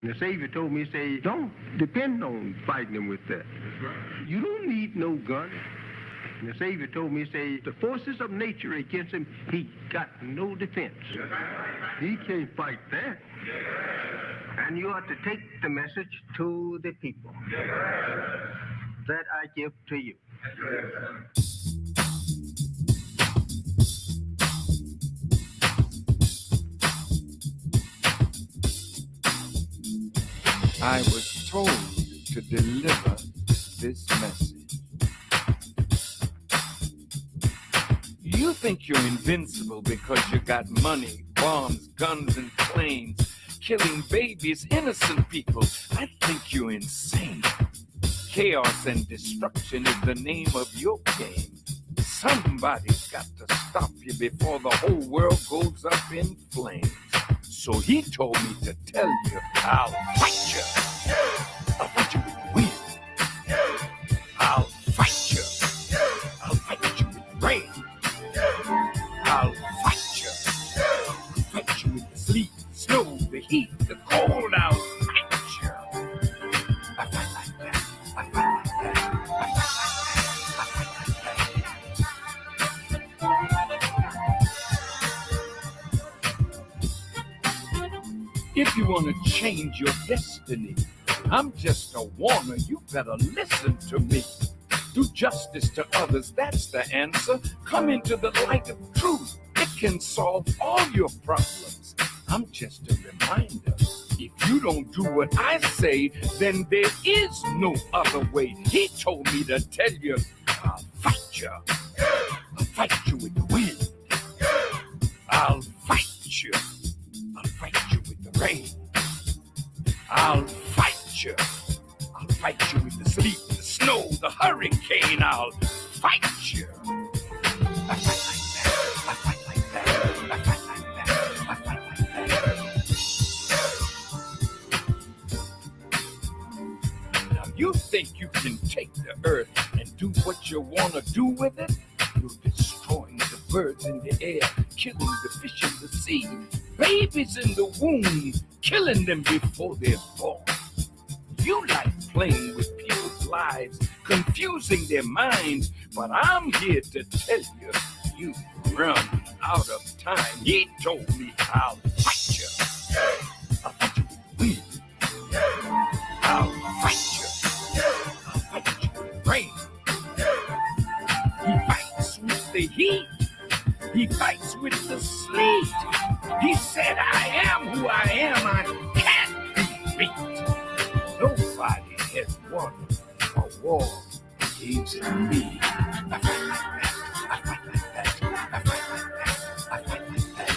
The Savior told me, say, don't depend on fighting them with that. You don't need no gun. And the Savior told me, say, the forces of nature against him, he got no defense. He can't fight that. And you ought to take the message to the people that I give to you. I was told to deliver this message. You think you're invincible because you got money, bombs, guns, and planes, killing babies, innocent people. I think you're insane. Chaos and destruction is the name of your game. Somebody's got to stop you before the whole world goes up in flames. So he told me to tell you, I'll fight you. I'll fight you with the wind. I'll fight you. I'll fight you with the rain. I'll fight you. I'll fight you with the sleet, the snow, the heat, the cold. I'll fight you. I fight like that. I fight like that. I fight like that. I fight like that. If you want to change your destiny, I'm just a warner. You better listen to me. Do justice to others, that's the answer. Come into the light of truth. It can solve all your problems. I'm just a reminder. If you don't do what I say, then there is no other way. He told me to tell you, I'll fight you. I'll fight you with the wind. I'll fight you. I'll fight you with the rain. I'll fight you. I'll fight you with the sleet, the snow, the hurricane. I'll fight you. I fight like that. I fight like that. I fight like that. I fight like that. Now you think you can take the earth and do what you want to do with it? You're destroying the birds in the air, killing the fish in the sea, babies in the womb, killing them before they're born. You like playing with people's lives, confusing their minds, but I'm here to tell you, you've run out of time. He told me I'll fight you. I'll fight you with the wind. I'll fight you. I'll fight you with the rain. He fights with the heat. He fights with the sleet. He said, I am who I am. I can't be beat. Nobody has won a war against me. I fight like that. I fight like that. I fight like that. I fight like that.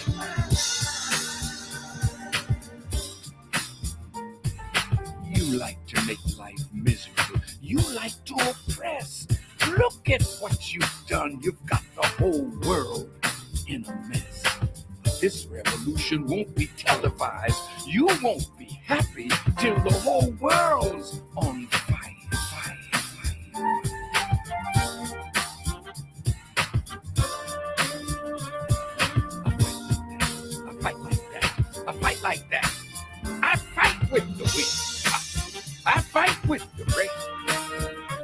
You like to make life miserable. You like to oppress. Look at what you've done. You've got the whole world in a mess. This revolution won't be televised. You won't be happy till the whole world's on fire. I fight like that. I fight like that. I fight with the wind. I fight with the rain.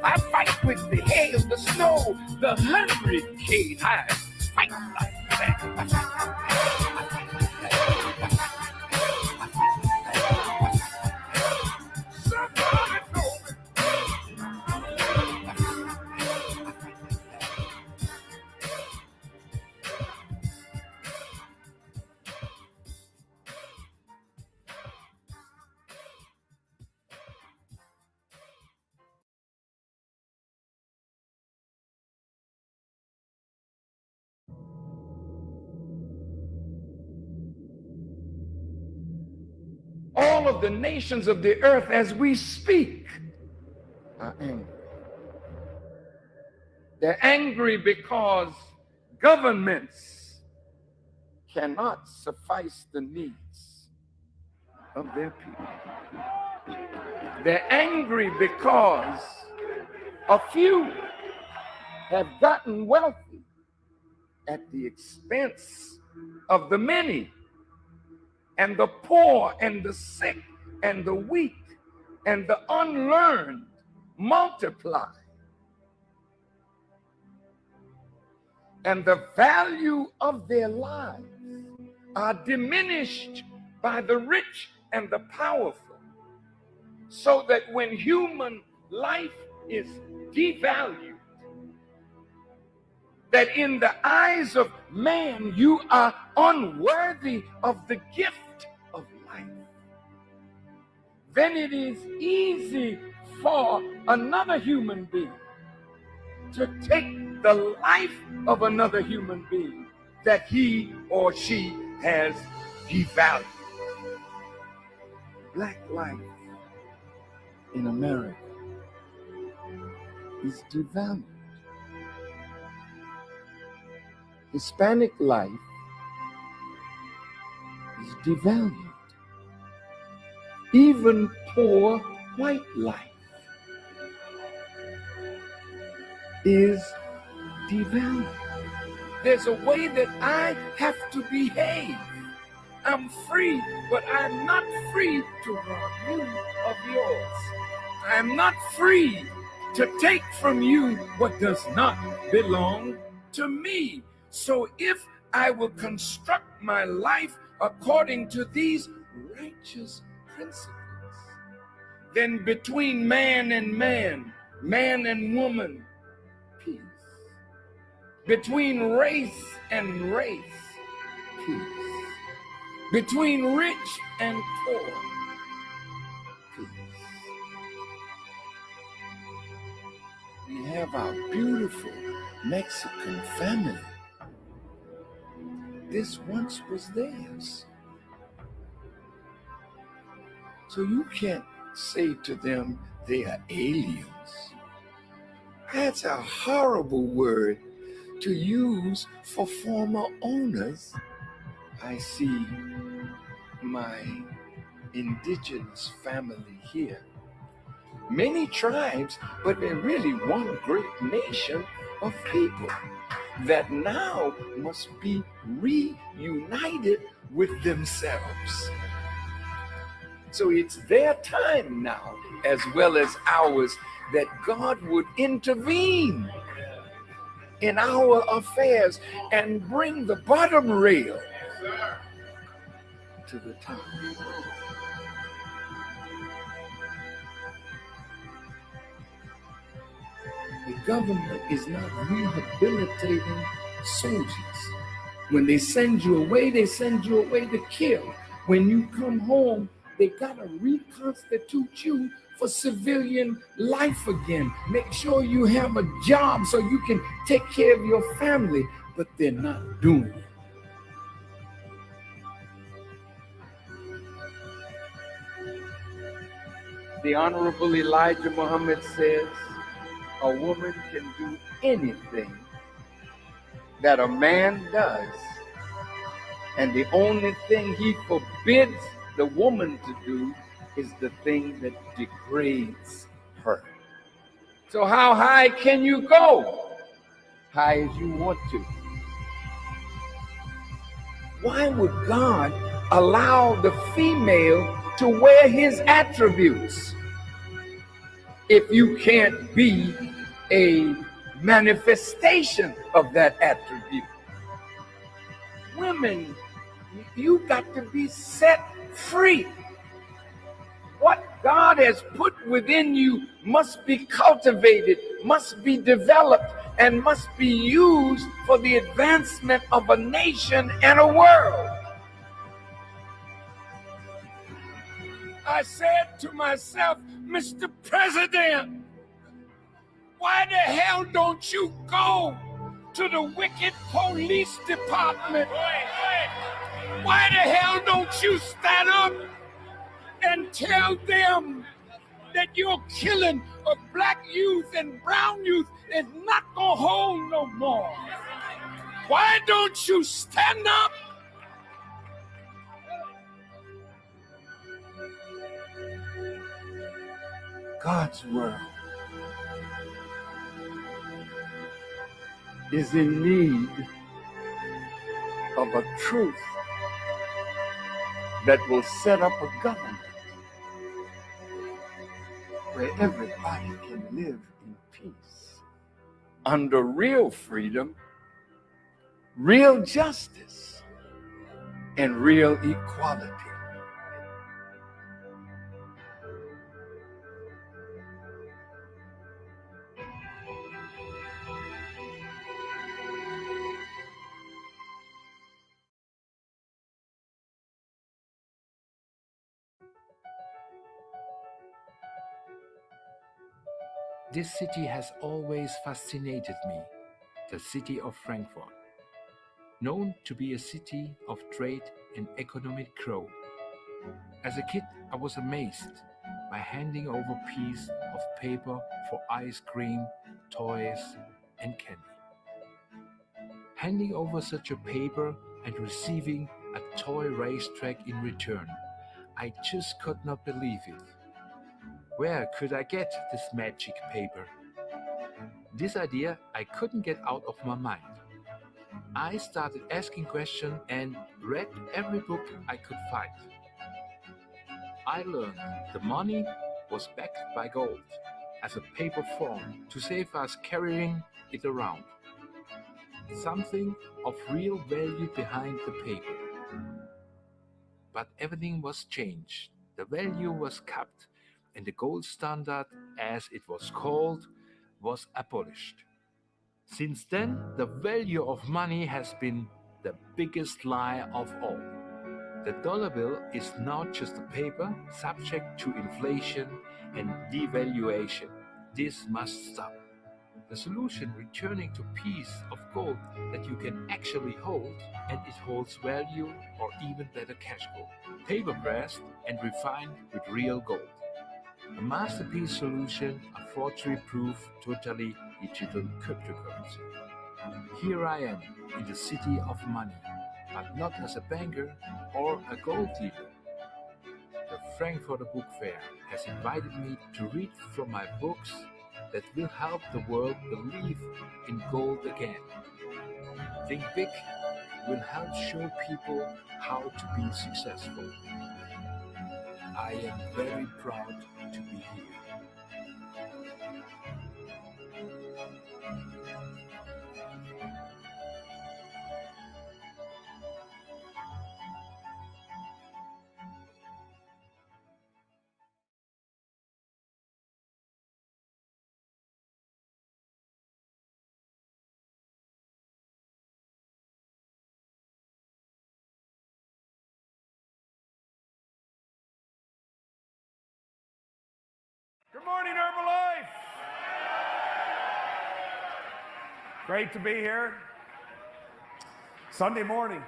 I fight with the hail, the snow, the hurricane. I fight like that. I fight like that. All of the nations of the earth as we speak are angry. They're angry because governments cannot suffice the needs of their people. They're angry because a few have gotten wealthy at the expense of the many. And the poor and the sick and the weak and the unlearned multiply. And the value of their lives are diminished by the rich and the powerful, so that when human life is devalued, that in the eyes of man you are unworthy of the gift of life, then it is easy for another human being to take the life of another human being that he or she has devalued. Black life in America is devalued. Hispanic life is devalued. Even poor white life is devalued. There's a way that I have to behave. I'm free, but I'm not free to rob you of yours. I'm not free to take from you what does not belong to me. So if I will construct my life according to these righteous principles, then between man and man, man and woman, peace. Between race and race, peace. Between rich and poor, peace. We have our beautiful Mexican family. This once was theirs. So you can't say to them they are aliens. That's a horrible word to use for former owners. I see my indigenous family here. Many tribes, but they're really one great nation of people that now must be reunited with themselves. So it's their time now, as well as ours, that God would intervene in our affairs and bring the bottom rail to the top. The government is not rehabilitating soldiers. When they send you away to kill. When you come home, they gotta reconstitute you for civilian life again. Make sure you have a job so you can take care of your family, but they're not doing it. The Honorable Elijah Muhammad says, a woman can do anything that a man does, and the only thing he forbids the woman to do is the thing that degrades her. So how high can you go? High as you want to. Why would God allow the female to wear his attributes if you can't be a manifestation of that attribute? Women, you got to be set free. What God has put within you must be cultivated, must be developed, and must be used for the advancement of a nation and a world. I said to myself, Mr. President, why the hell don't you go to the wicked police department? Why the hell don't you stand up and tell them that your killing of black youth and brown youth is not gonna hold no more? Why don't you stand up? God's world is in need of a truth that will set up a government where everybody can live in peace, under real freedom, real justice, and real equality. This city has always fascinated me, the city of Frankfurt. Known to be a city of trade and economic growth. As a kid, I was amazed by handing over pieces of paper for ice cream, toys, and candy. Handing over such a paper and receiving a toy racetrack in return, I just could not believe it. Where could I get this magic paper? This idea I couldn't get out of my mind. I started asking questions and read every book I could find. I learned the money was backed by gold as a paper form to save us carrying it around. Something of real value behind the paper. But everything was changed. The value was capped and the gold standard, as it was called, was abolished. Since then, the value of money has been the biggest lie of all. The dollar bill is now just a paper subject to inflation and devaluation. This must stop. The solution returning to piece of gold that you can actually hold and it holds value or even better cash gold. Paper pressed and refined with real gold. A masterpiece solution, a forgery-proof, totally digital cryptocurrency. Here I am in the city of money, but not as a banker or a gold dealer. The Frankfurter Book Fair has invited me to read from my books that will help the world believe in gold again. Think Big will help show people how to be successful. I am very proud to be here. Good morning, Herbalife. Great to be here. Sunday morning.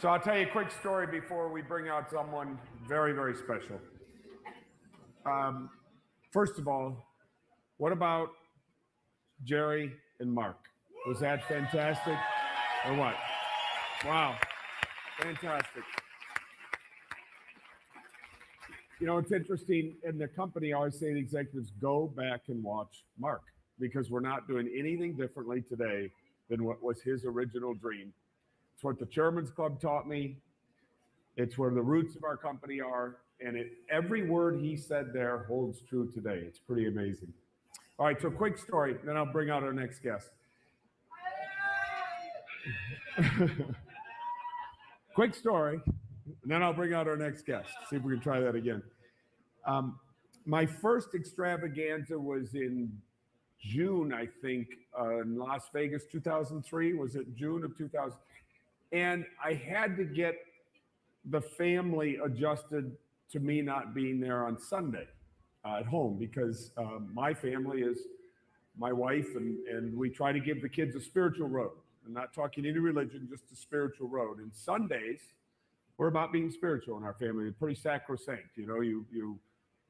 So I'll tell you a quick story before we bring out someone very, very special. First of all, what about Jerry and Mark? Was that fantastic or what? Wow, fantastic. You know, it's interesting, in the company, I always say to executives, go back and watch Mark, because we're not doing anything differently today than what was his original dream. It's what the Chairman's Club taught me. It's where the roots of our company are, and every word he said there holds true today. It's pretty amazing. All right, so quick story, then I'll bring out our next guest. Quick story, and then I'll bring out our next guest. See if we can try that again. My first extravaganza was in June, I think, in Las Vegas, 2003. Was it June of 2000? And I had to get the family adjusted to me not being there on Sunday at home, because my family is my wife, and we try to give the kids a spiritual road. I'm not talking any religion, just a spiritual road. And Sundays, we're about being spiritual in our family. It's pretty sacrosanct. You know, you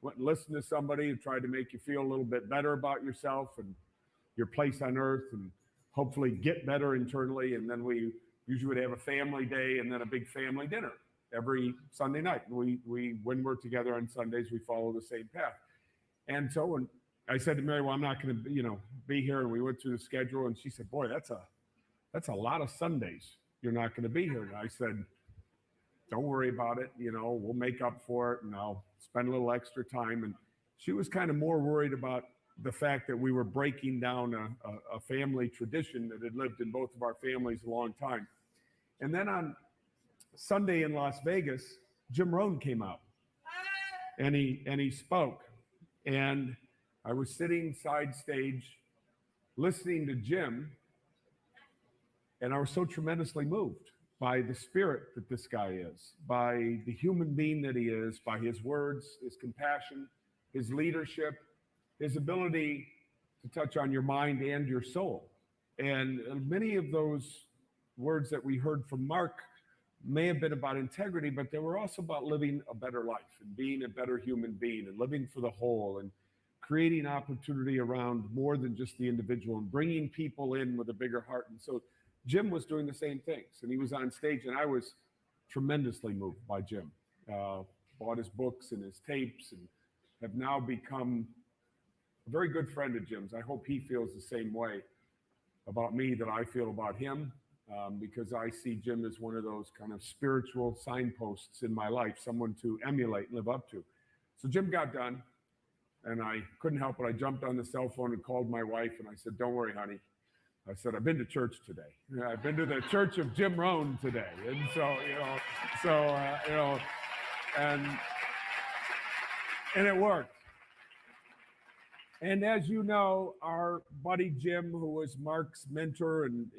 went and listened to somebody who tried to make you feel a little bit better about yourself and your place on earth, and hopefully get better internally. And then we usually would have a family day and then a big family dinner every Sunday night. We when we're together on Sundays, we follow the same path. And so when I said to Mary, well, I'm not going to, be here, and we went through the schedule, and she said, boy, that's a lot of Sundays you're not going to be here. And I said, don't worry about it. We'll make up for it, and I'll spend a little extra time. She was kind of more worried about the fact that we were breaking down a family tradition that had lived in both of our families a long time. And then on Sunday in Las Vegas, Jim Rohn came out and he spoke. And I was sitting side stage listening to Jim, and I was so tremendously moved by the spirit that this guy is, by the human being that he is, by his words, his compassion, his leadership, his ability to touch on your mind and your soul. And many of those words that we heard from Mark may have been about integrity, but they were also about living a better life and being a better human being and living for the whole and creating opportunity around more than just the individual and bringing people in with a bigger heart. And so Jim was doing the same things, and he was on stage, and I was tremendously moved by Jim. Bought his books and his tapes and have now become a very good friend of Jim's. I hope he feels the same way about me that I feel about him, because I see Jim as one of those kind of spiritual signposts in my life, someone to emulate and live up to. So Jim got done, and I couldn't help it. I jumped on the cell phone and called my wife, and I said, "Don't worry, honey." I said, "I've been to church today. I've been to the church of Jim Rohn today." And so, and it worked. And as you know, our buddy Jim, who was Mark's mentor and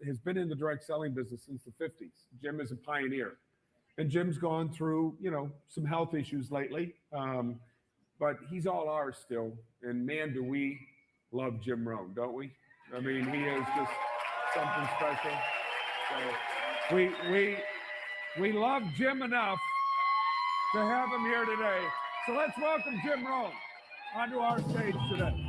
has been in the direct selling business since the 50s. Jim is a pioneer. And Jim's gone through, some health issues lately. But he's all ours still. And man, do we love Jim Rohn, don't we? I mean, he is just something special. So we love Jim enough to have him here today. So let's welcome Jim Rohn onto our stage today.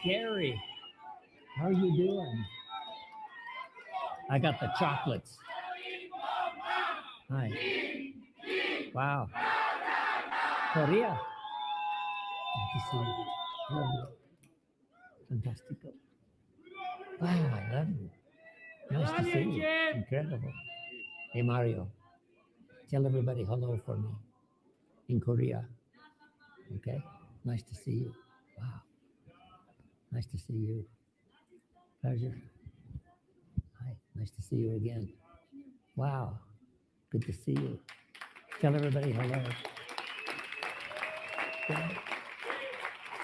Gary, how are you doing? I got the chocolates. Hi. Wow. Korea. Good to see you. Lovely. Fantastico. Wow, I love you. Nice to see you. Incredible. Hey, Mario, tell everybody hello for me in Korea. Okay? Nice to see you. Wow. Nice to see you. Pleasure. Hi, nice to see you again. Wow, good to see you. Tell everybody hello.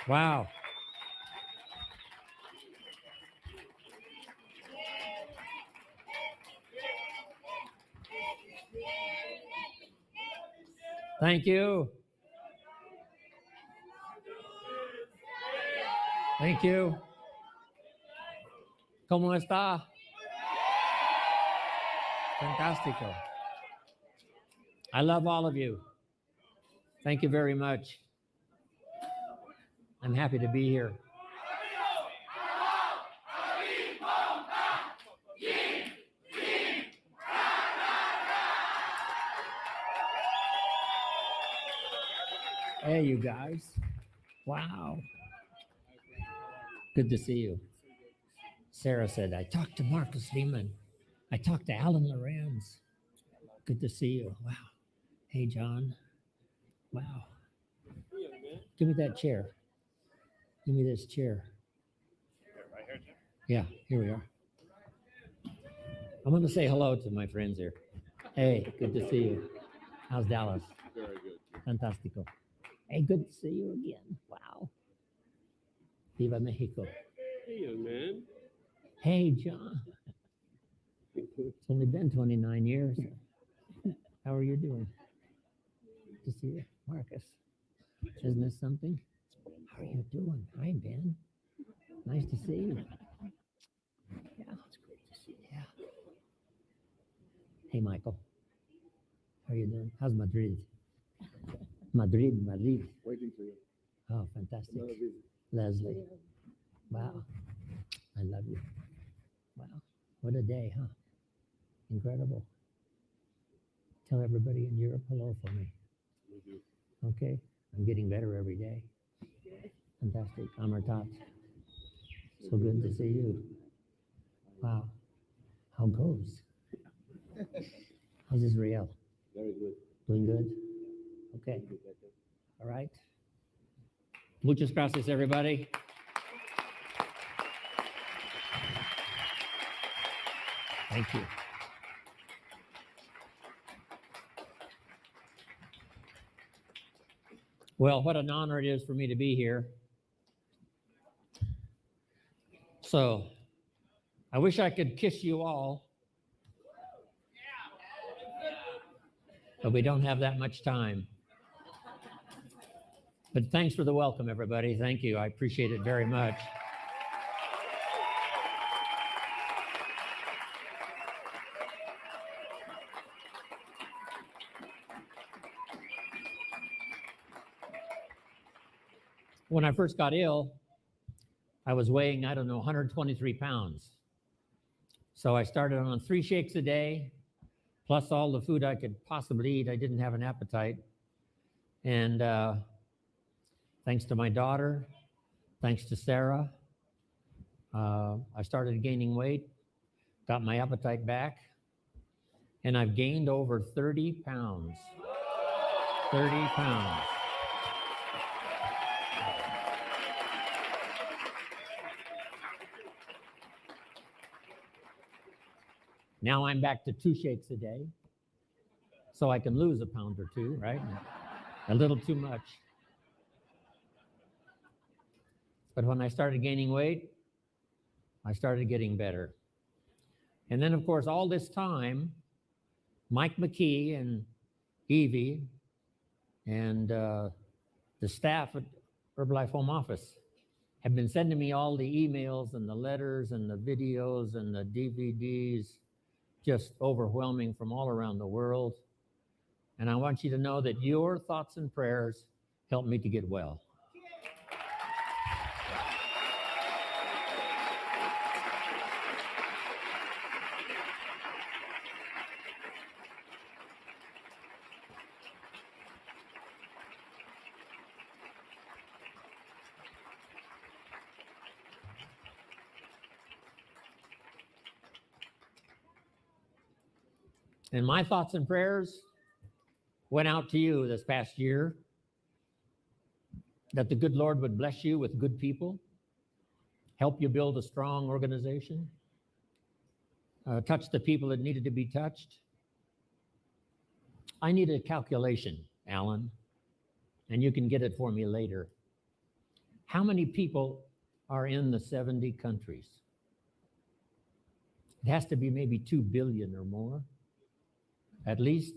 Wow. Thank you. Thank you. ¿Cómo está? Fantastico. I love all of you. Thank you very much. I'm happy to be here. Hey, you guys. Wow. Good to see you. Sarah said, I talked to Marcus Lehman. I talked to Alan Lorenz. Good to see you. Wow. Hey, John. Wow. Give me that chair. Give me this chair. Yeah, here we are. I'm going to say hello to my friends here. Hey, good to see you. How's Dallas? Very good. Fantastico. Hey, good to see you again. Wow. Viva Mexico. Hey, young man. Hey, John. It's only been 29 years. How are you doing? Good to see you. Marcus. Isn't this something? How are you doing? Hi, Ben. Nice to see you. Yeah, it's great to see you. Yeah. Hey, Michael. How are you doing? How's Madrid? Madrid. Waiting for you. Oh, fantastic. Another visit. Leslie. Wow. I love you. Wow. What a day, huh? Incredible. Tell everybody in Europe hello for me. We do. Okay? I'm getting better every day. Fantastic. Amartat. So good to see you. Wow. How goes? How's Israel? Very good. Doing good? Okay. All right. Muchas gracias, everybody. Thank you. Well, what an honor it is for me to be here. So, I wish I could kiss you all, but we don't have that much time. But thanks for the welcome, everybody. Thank you. I appreciate it very much. When I first got ill, I was weighing, 123 pounds. So I started on 3 shakes a day, plus all the food I could possibly eat. I didn't have an appetite. And thanks to my daughter, thanks to Sarah, I started gaining weight, got my appetite back, and I've gained over 30 pounds. 30 pounds. Now I'm back to 2 shakes a day, so I can lose a pound or 2, right? A little too much. But when I started gaining weight, I started getting better. And then, of course, all this time, Mike McKee and Evie and the staff at Herbalife Home Office have been sending me all the emails and the letters and the videos and the DVDs, just overwhelming from all around the world. And I want you to know that your thoughts and prayers helped me to get well. And my thoughts and prayers went out to you this past year, that the good Lord would bless you with good people, help you build a strong organization, touch the people that needed to be touched. I need a calculation, Alan, and you can get it for me later. How many people are in the 70 countries? It has to be maybe 2 billion or more. At least,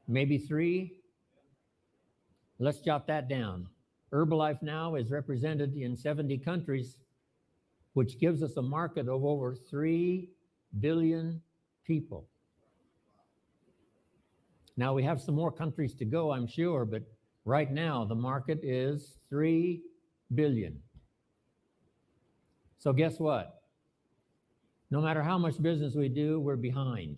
maybe 3. Let's jot that down. Herbalife now is represented in 70 countries, which gives us a market of over 3 billion people. Now, we have some more countries to go, I'm sure, but right now the market is 3 billion. So guess what? No matter how much business we do, we're behind.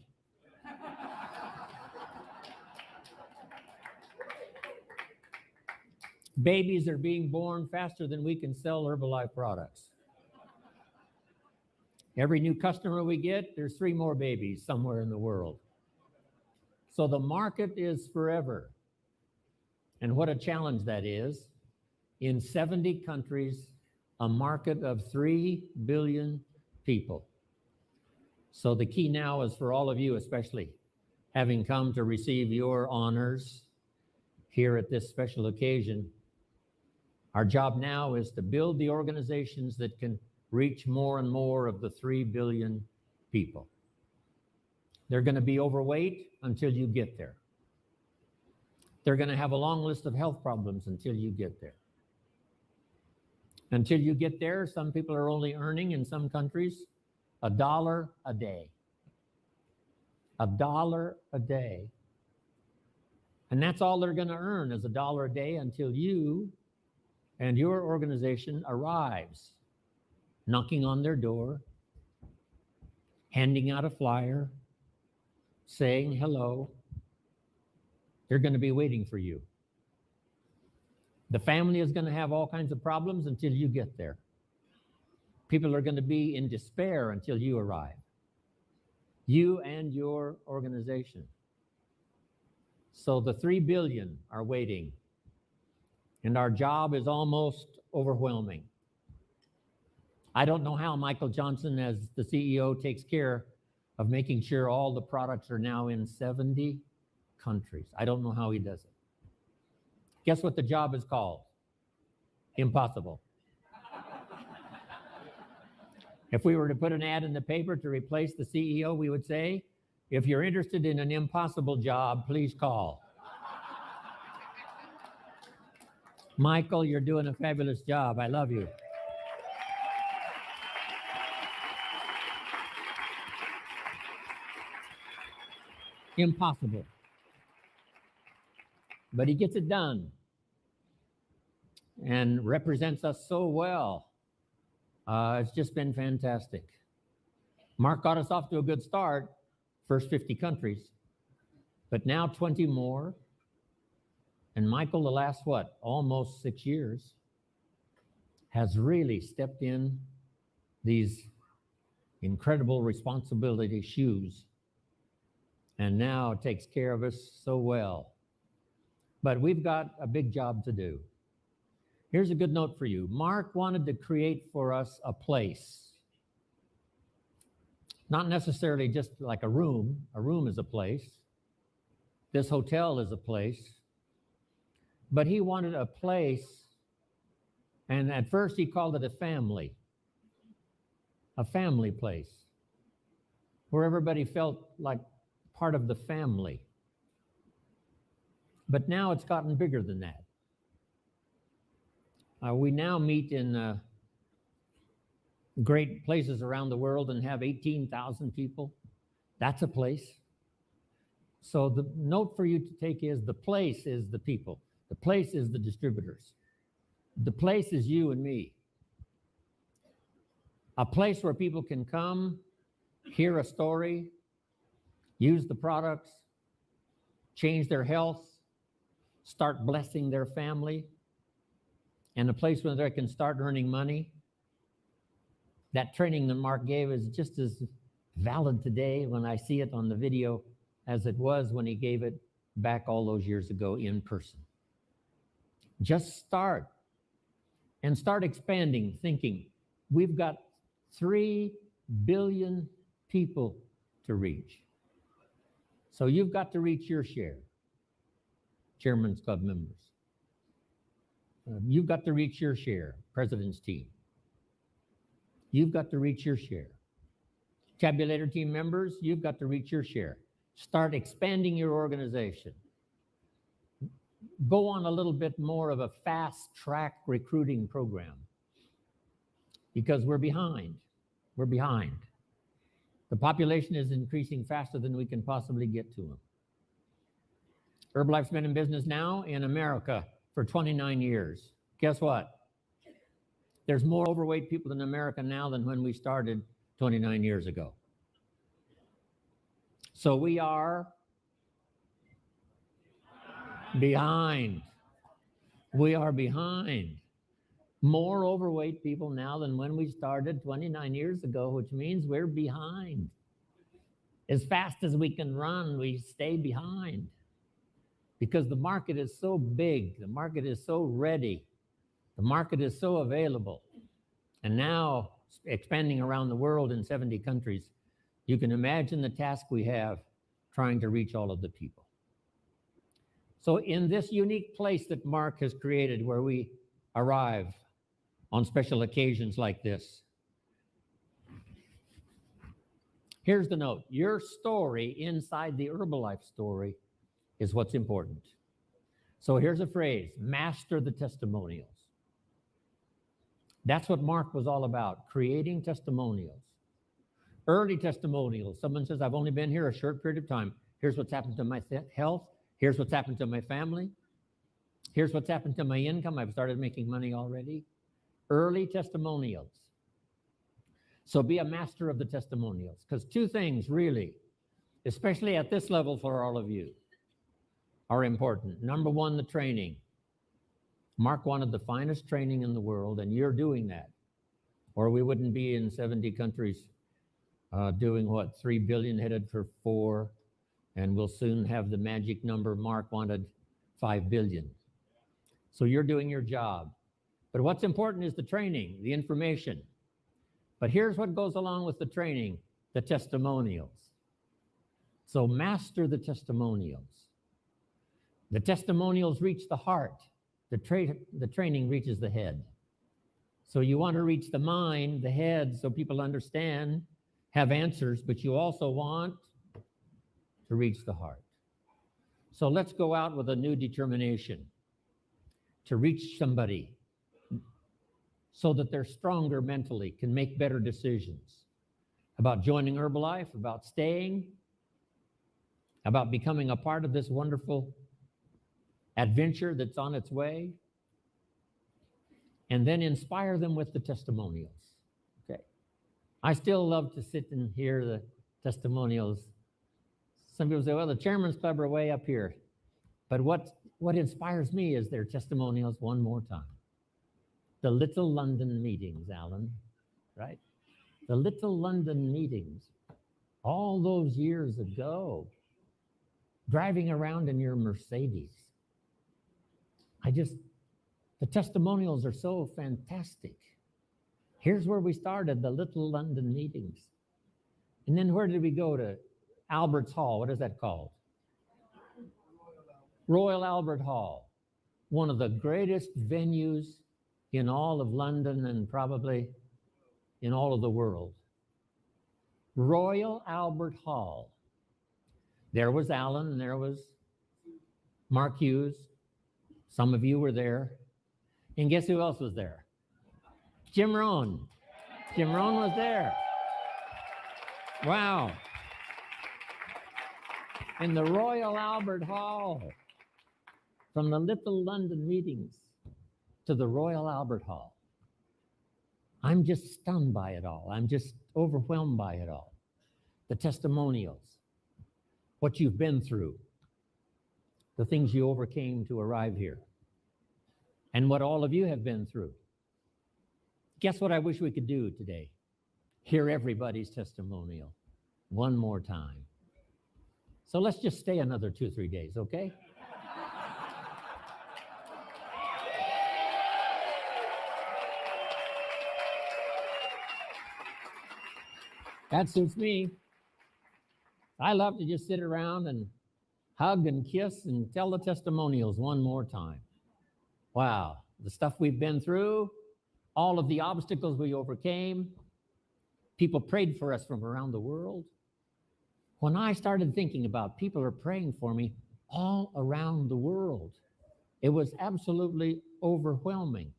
Babies are being born faster than we can sell Herbalife products. Every new customer we get, there's 3 more babies somewhere in the world. So the market is forever. And what a challenge that is. In 70 countries, a market of 3 billion people. So the key now is for all of you, especially having come to receive your honors here at this special occasion. Our job now is to build the organizations that can reach more and more of the 3 billion people. They're going to be overweight until you get there. They're going to have a long list of health problems until you get there. Until you get there, some people are only earning in some countries $1 a day. $1 a day. And that's all they're going to earn is $1 a day until you and your organization arrives, knocking on their door, handing out a flyer, saying hello. They're going to be waiting for you. The family is going to have all kinds of problems until you get there. People are going to be in despair until you arrive. You and your organization. So the 3 billion are waiting. And our job is almost overwhelming. I don't know how Michael Johnson, as the CEO, takes care of making sure all the products are now in 70 countries. I don't know how he does it. Guess what the job is called? Impossible. If we were to put an ad in the paper to replace the CEO, we would say, if you're interested in an impossible job, please call. Michael, you're doing a fabulous job. I love you. Impossible. But he gets it done and represents us so well. It's just been fantastic. Mark got us off to a good start, first 50 countries, but now 20 more. And Michael, the last, almost 6 years, has really stepped in these incredible responsibility shoes and now takes care of us so well. But we've got a big job to do. Here's a good note for you. Mark wanted to create for us a place. Not necessarily just like a room. A room is a place. This hotel is a place. But he wanted a place, and at first he called it a family place, where everybody felt like part of the family. But now it's gotten bigger than that. We now meet in great places around the world and have 18,000 people. That's a place. So the note for you to take is the place is the people. The place is the distributors. The place is you and me. A place where people can come, hear a story, use the products, change their health, start blessing their family, and a place where they can start earning money. That training that Mark gave is just as valid today when I see it on the video as it was when he gave it back all those years ago in person. Just start and start expanding, thinking we've got 3 billion people to reach. So you've got to reach your share, Chairman's Club members. You've got to reach your share, President's team. You've got to reach your share. Tabulator team members, you've got to reach your share. Start expanding your organization. Go on a little bit more of a fast-track recruiting program because we're behind. We're behind. The population is increasing faster than we can possibly get to them. Herbalife's been in business now in America for 29 years. Guess what? There's more overweight people in America now than when we started 29 years ago. So we are behind. We are behind. More overweight people now than when we started 29 years ago, which means we're behind. As fast as we can run, we stay behind. Because the market is so big, the market is so ready, the market is so available. And now, expanding around the world in 70 countries. You can imagine the task we have trying to reach all of the people. So in this unique place that Mark has created where we arrive on special occasions like this, here's the note. Your story inside the Herbalife story is what's important. So here's a phrase, master the testimonials. That's what Mark was all about, creating testimonials. Early testimonials. Someone says, I've only been here a short period of time. Here's what's happened to my health. Here's what's happened to my family. Here's what's happened to my income. I've started making money already. Early testimonials. So be a master of the testimonials, because two things really, especially at this level for all of you, are important. Number one, the training. Mark wanted the finest training in the world, and you're doing that. Or we wouldn't be in 70 countries doing what, 3 billion headed for 4, and we'll soon have the magic number. Mark wanted 5 billion. So you're doing your job. But what's important is the training, the information. But here's what goes along with the training, the testimonials. So master the testimonials. The testimonials reach the heart. The training reaches the head. So you want to reach the mind, the head, so people understand, have answers, but you also want to reach the heart. So let's go out with a new determination to reach somebody so that they're stronger mentally, can make better decisions about joining Herbalife, about staying, about becoming a part of this wonderful adventure that's on its way, and then inspire them with the testimonials. Okay. I still love to sit and hear the testimonials. Some people say, well, the Chairman's Club are way up here. But what inspires me is their testimonials one more time. The Little London meetings, Alan, right? The Little London meetings, all those years ago, driving around in your Mercedes. The testimonials are so fantastic. Here's where we started, the Little London meetings. And then where did we go to? Albert's Hall. What is that called? Royal Albert Hall. One of the greatest venues in all of London and probably in all of the world. Royal Albert Hall. There was Alan and there was Mark Hughes. Some of you were there. And guess who else was there? Jim Rohn. Jim Rohn was there. Wow. In the Royal Albert Hall. From the Little London meetings to the Royal Albert Hall. I'm just stunned by it all. I'm just overwhelmed by it all. The testimonials, what you've been through, the things you overcame to arrive here, and what all of you have been through. Guess what I wish we could do today? Hear everybody's testimonial one more time. So let's just stay another 2-3 days, okay? That suits me. I love to just sit around and hug and kiss and tell the testimonials one more time. Wow, the stuff we've been through, all of the obstacles we overcame, people prayed for us from around the world. When I started thinking about people are praying for me all around the world, it was absolutely overwhelming.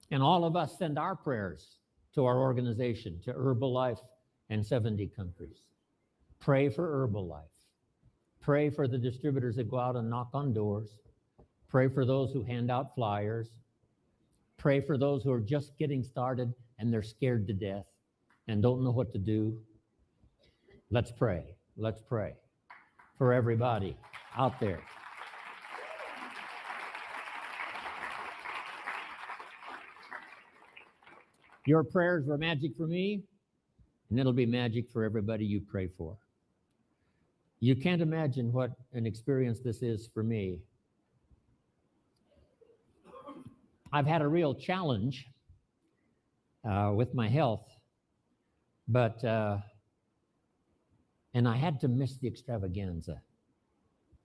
And all of us send our prayers to our organization, to Herbalife and 70 countries. Pray for Herbalife. Pray for the distributors that go out and knock on doors. Pray for those who hand out flyers. Pray for those who are just getting started and they're scared to death and don't know what to do. Let's pray. Let's pray for everybody out there. Your prayers were magic for me, and it'll be magic for everybody you pray for. You can't imagine what an experience this is for me. I've had a real challenge with my health. But, and I had to miss the extravaganza.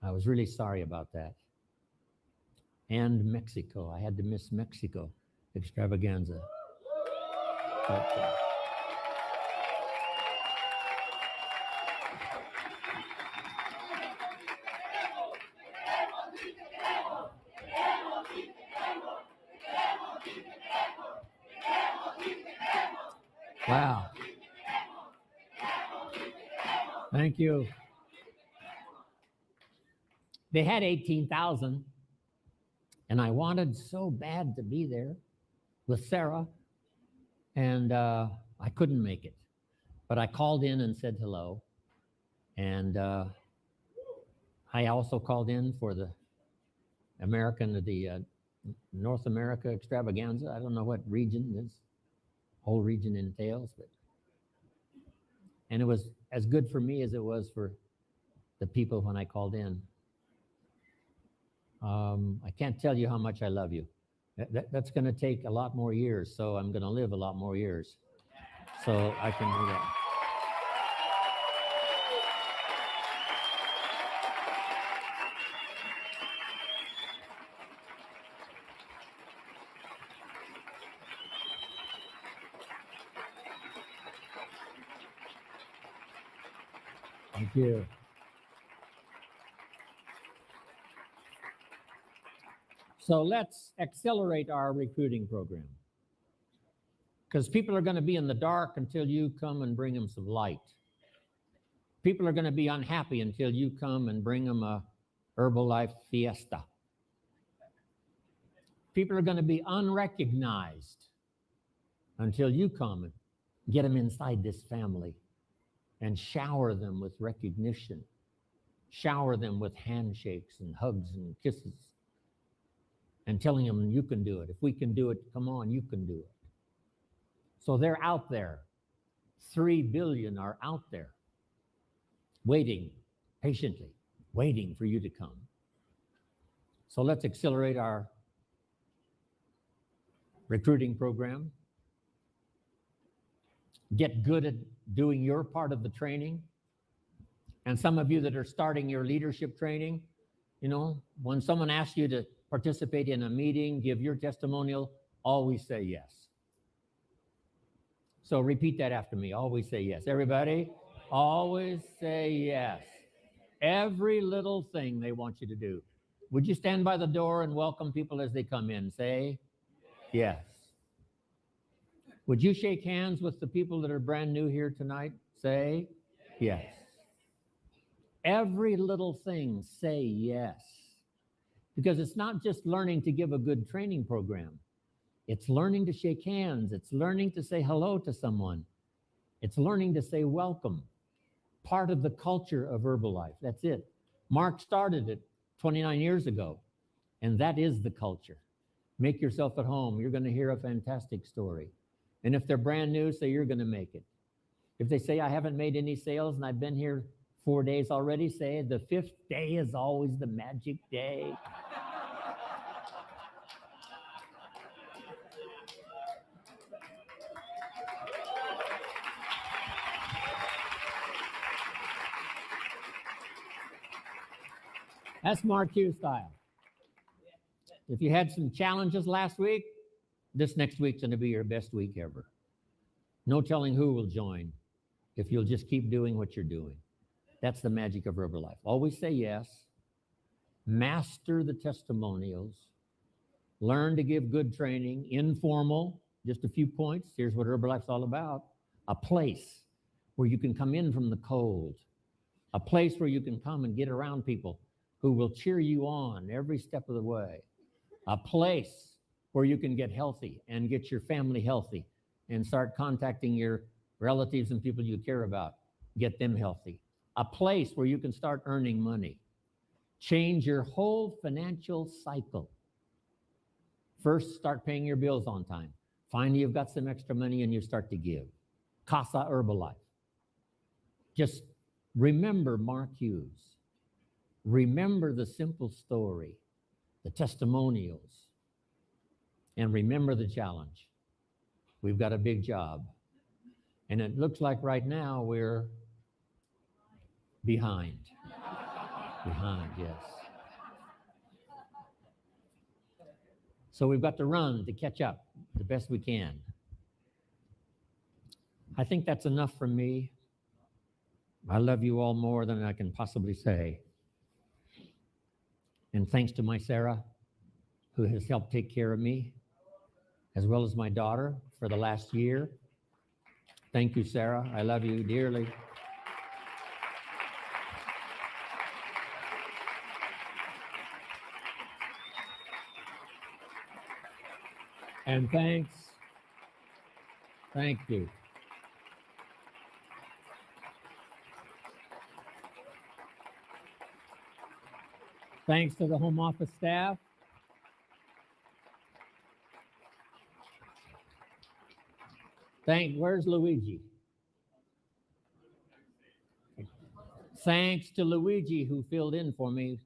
I was really sorry about that. And Mexico. I had to miss Mexico extravaganza. But, wow. Thank you. They had 18,000, and I wanted so bad to be there with Sarah, and I couldn't make it. But I called in and said hello, and I also called in for the North America extravaganza. I don't know what region this whole region entails, and it was as good for me as it was for the people when I called in. I can't tell you how much I love you. That's going to take a lot more years, so I'm going to live a lot more years, so I can do that. Thank you. So let's accelerate our recruiting program, because people are going to be in the dark until you come and bring them some light. People are going to be unhappy until you come and bring them a Herbalife fiesta. People are going to be unrecognized until you come and get them inside this family and shower them with recognition, shower them with handshakes and hugs and kisses, and telling them you can do it. If we can do it, come on, you can do it. So they're out there. 3 billion are out there waiting patiently, waiting for you to come. So let's accelerate our recruiting program. Get good at doing your part of the training. And some of you that are starting your leadership training, you know, when someone asks you to participate in a meeting, give your testimonial, always say yes. So repeat that after me. Always say yes. Everybody, always say yes. Every little thing they want you to do. Would you stand by the door and welcome people as they come in? Say yes. Would you shake hands with the people that are brand new here tonight? Say yes. Every little thing, say yes. Because it's not just learning to give a good training program. It's learning to shake hands. It's learning to say hello to someone. It's learning to say welcome. Part of the culture of Herbalife. That's it. Mark started it 29 years ago, and that is the culture. Make yourself at home. You're going to hear a fantastic story. And if they're brand new, say you're going to make it. If they say, I haven't made any sales and I've been here 4 days already, say the 5th day is always the magic day. That's Mark Hughes style. If you had some challenges last week, this next week's going to be your best week ever. No telling who will join if you'll just keep doing what you're doing. That's the magic of Herbalife. Always say yes. Master the testimonials. Learn to give good training. Informal, just a few points. Here's what Herbalife's all about. A place where you can come in from the cold. A place where you can come and get around people who will cheer you on every step of the way. A place where you can get healthy and get your family healthy and start contacting your relatives and people you care about, get them healthy. A place where you can start earning money. Change your whole financial cycle. First, start paying your bills on time. Finally, you've got some extra money and you start to give. Casa Herbalife. Just remember Mark Hughes. Remember the simple story, the testimonials, and remember the challenge. We've got a big job. And it looks like right now we're behind. Behind, yes. So we've got to run to catch up the best we can. I think that's enough from me. I love you all more than I can possibly say. And thanks to my Sarah, who has helped take care of me, as well as my daughter for the last year. Thank you, Sarah. I love you dearly. And thanks. Thank you. Thanks to the home office staff. Where's Luigi? Thanks to Luigi who filled in for me,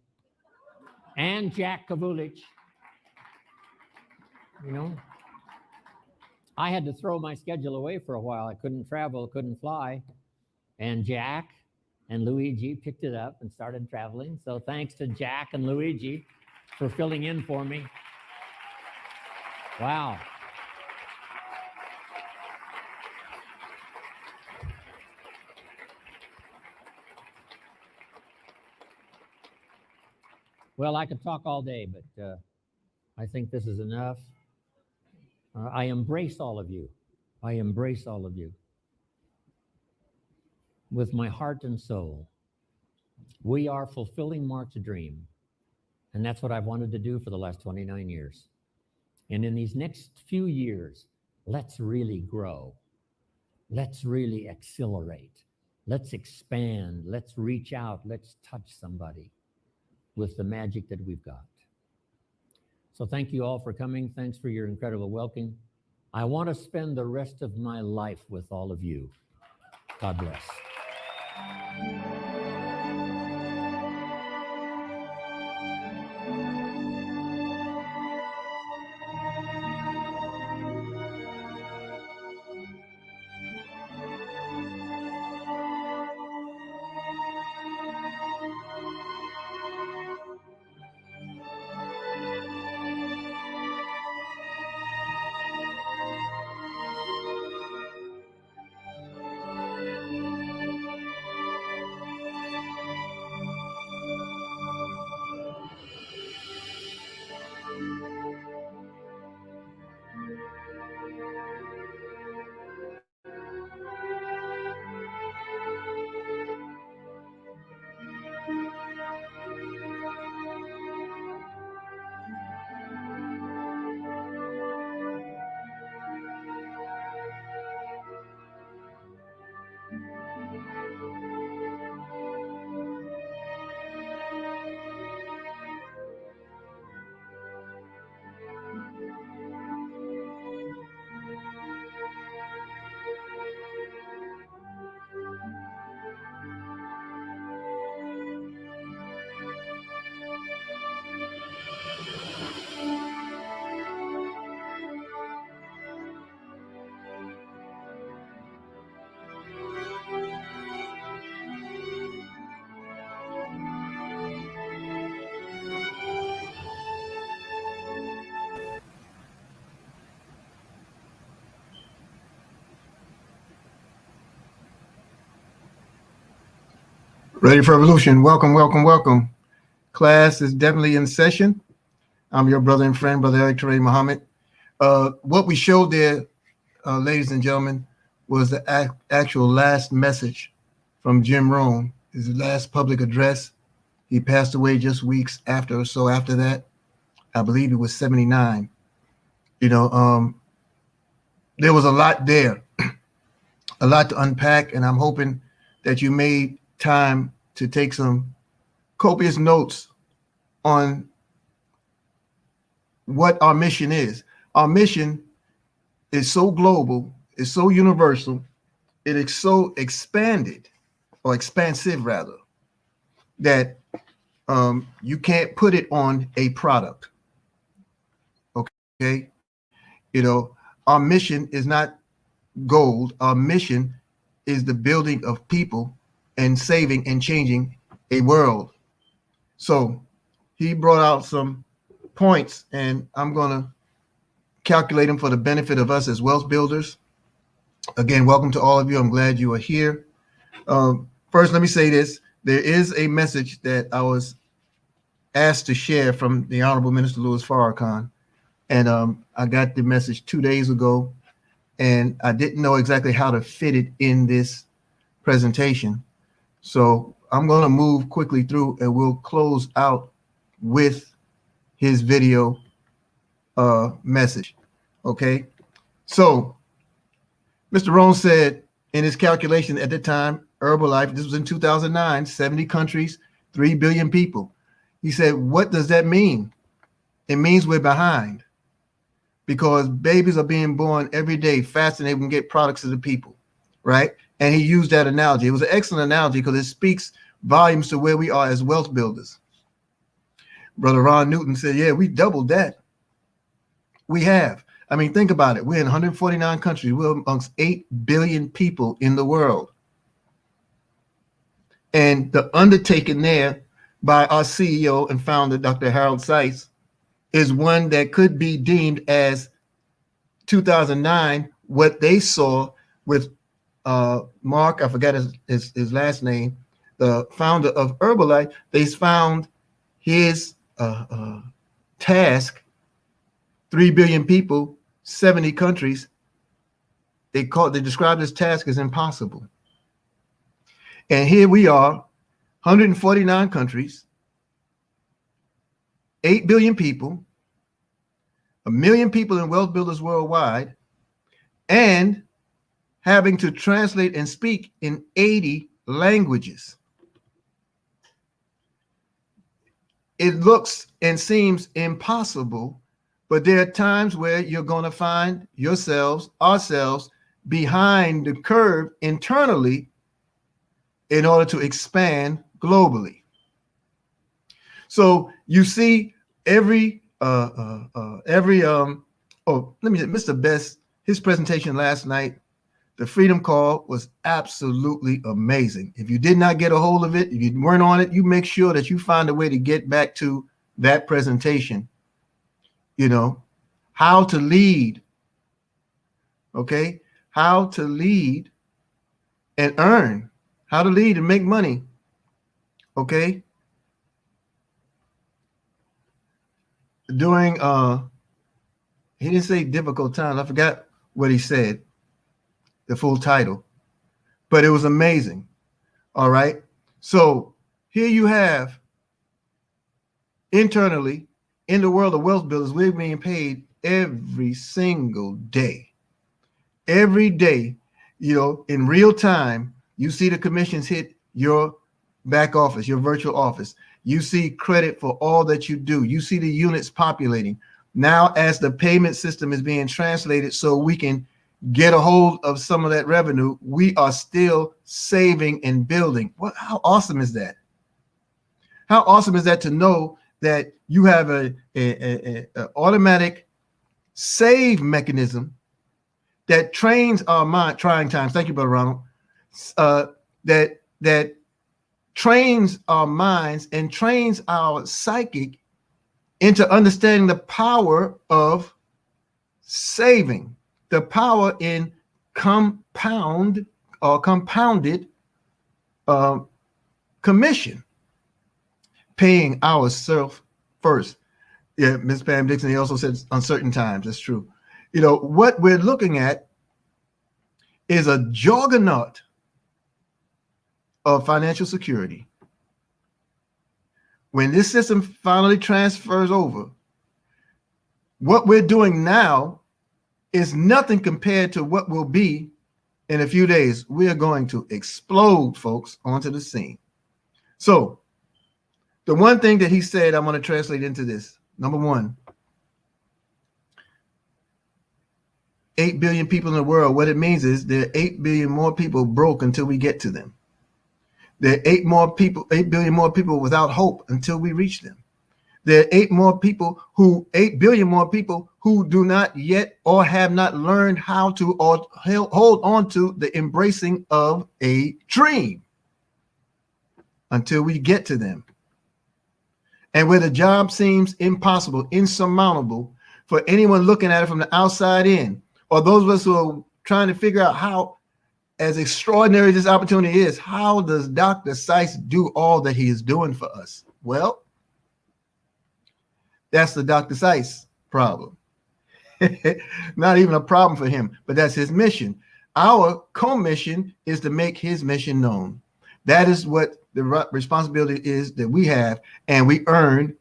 and Jack Kavulich. You know, I had to throw my schedule away for a while. I couldn't travel, couldn't fly. And Jack and Luigi picked it up and started traveling. So thanks to Jack and Luigi for filling in for me. Wow. Well, I could talk all day, but I think this is enough. I embrace all of you. I embrace all of you with my heart and soul. We are fulfilling Mark's dream, and that's what I've wanted to do for the last 29 years. And in these next few years, let's really grow. Let's really accelerate. Let's expand. Let's reach out. Let's touch somebody with the magic that we've got. So thank you all for coming. Thanks for your incredible welcome. I want to spend the rest of my life with all of you. God bless. Ready for Revolution. Welcome, welcome, welcome. Class is definitely in session. I'm your brother and friend, Brother Eric Teray Muhammad. What we showed there, ladies and gentlemen, was the actual last message from Jim Rohn, his last public address. He passed away just weeks after or so after that. I believe he was 79. You know, there was a lot there, a lot to unpack, and I'm hoping that you made time to take some copious notes on what our mission is. Our mission is so global, it's so universal, it is so expanded, or expansive rather, that you can't put it on a product. Okay, you know, our mission is not gold. Our mission is the building of people and saving and changing a world. So he brought out some points, and I'm going to calculate them for the benefit of us as wealth builders. Again, welcome to all of you. I'm glad you are here. First, let me say this. There is a message that I was asked to share from the Honorable Minister Louis Farrakhan. And I got the message 2 days ago, and I didn't know exactly how to fit it in this presentation. So I'm going to move quickly through, and we'll close out with his video message. Okay. So Mr. Rohn said in his calculation at the time, Herbalife, this was in 2009, 70 countries, 3 billion people. He said, what does that mean? It means we're behind, because babies are being born every day faster than they can get products to the people, right? And he used that analogy. It was an excellent analogy because it speaks volumes to where we are as wealth builders. Brother Ron Newton said, yeah, we doubled that. We have. I mean, think about it. We're in 149 countries. We're amongst 8 billion people in the world. And the undertaking there by our CEO and founder, Dr. Harold Seiss, is one that could be deemed as 2009, what they saw with Mark, I forgot his last name, the founder of Herbalife. They found his task, 3 billion people, 70 countries. They described this task as impossible. And here we are, 149 countries, 8 billion people, 1 million people in wealth builders worldwide, and having to translate and speak in 80 languages. It looks and seems impossible, but there are times where you're going to find ourselves behind the curve internally in order to expand globally. So you see Mr. Best, his presentation last night, the Freedom Call, was absolutely amazing. If you did not get a hold of it, if you weren't on it, you make sure that you find a way to get back to that presentation. You know, how to lead, okay? How to lead and earn, how to lead and make money, okay? During, he didn't say difficult times. I forgot what he said, the full title, but it was amazing. All right. So here you have internally in the world of wealth builders, we're being paid every single day. Every day, you know, in real time, you see the commissions hit your back office, your virtual office. You see credit for all that you do. You see the units populating. Now, as the payment system is being translated so we can get a hold of some of that revenue, we are still saving and building. How awesome is that? How awesome is that to know that you have a automatic save mechanism that trains our mind, trying times. Thank you, Brother Ronald. That trains our minds and trains our psychic into understanding the power of saving, the power in compounded commission, paying ourselves first. Yeah, Ms. Pam Dixon, he also said uncertain times. That's true. You know, what we're looking at is a juggernaut of financial security. When this system finally transfers over, what we're doing now is nothing compared to what will be in a few days. We are going to explode, folks, onto the scene. So the one thing that he said, I want to translate into this. Number one, 8 billion people in the world. What it means is there are 8 billion more people broke until we get to them. There are 8 billion more people without hope until we reach them. There are 8 billion more people who do not yet or have not learned how to or hold on to the embracing of a dream until we get to them. And where the job seems impossible, insurmountable for anyone looking at it from the outside in, or those of us who are trying to figure out how, as extraordinary as this opportunity is, how does Dr. Seiss do all that he is doing for us? Well, that's the Dr. Seiss problem. Not even a problem for him, but that's his mission. Our co-mission is to make his mission known. That is what the responsibility is that we have, and we earn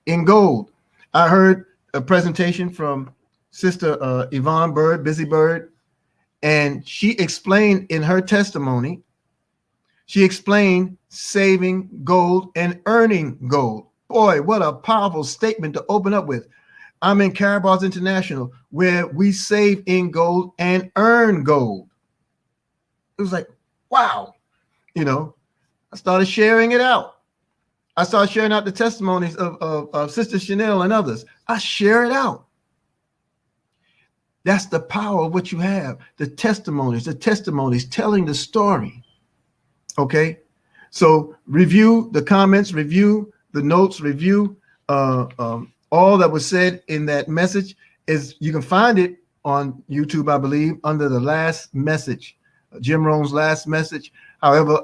in gold. I heard a presentation from Sister Yvonne Bird, Busy Bird, and she explained in her testimony, she explained saving gold and earning gold. Boy, what a powerful statement to open up with. I'm in Carabal's International, where we save in gold and earn gold. It was like, wow. You know, I started sharing it out. I started sharing out the testimonies of Sister Chanel and others. I share it out. That's the power of what you have. The testimonies telling the story. Okay. So review the comments, review the notes, review all that was said in that message. Is you can find it on YouTube, I believe, under the last message, Jim Rohn's last message. However,